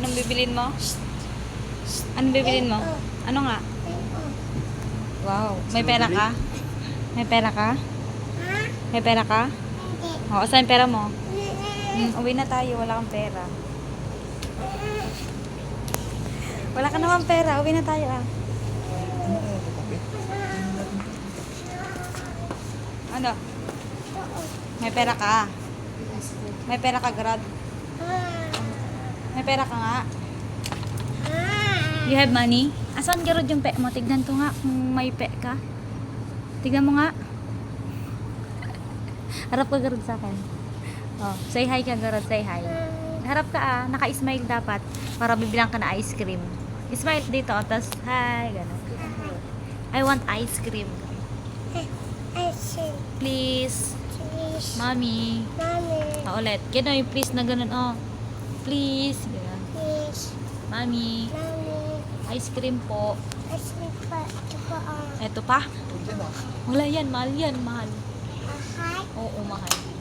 Anong bibilin mo? Anong bibilin mo? Ano nga? Wow. May pera ka? May pera ka? May pera ka? Oo, saan yung pera mo? Uwi na tayo. Wala kang pera. Wala ka naman pera. Uwi na tayo ah. Ano? May pera ka? May pera ka, Grad? May pera ka nga? You have money? Asan Garod yung pe mo? Tignan ko nga kung may pe ka. Tignan mo nga. Harap ka Garod sa akin. Oh, say hi ka Garod, say hi. Harap ka ah, naka-smile dapat para bibilang ka na ice cream. Smile dito, tapos hi, gano'n. I want ice cream. Please. Mommy. Oh, ulit. Gano'n yung please na gano'n, oh. Please. Gano'n. Mommy. Ice cream po. Eto pa? Wala yan, mahal yan, mahal. Oo, mahal.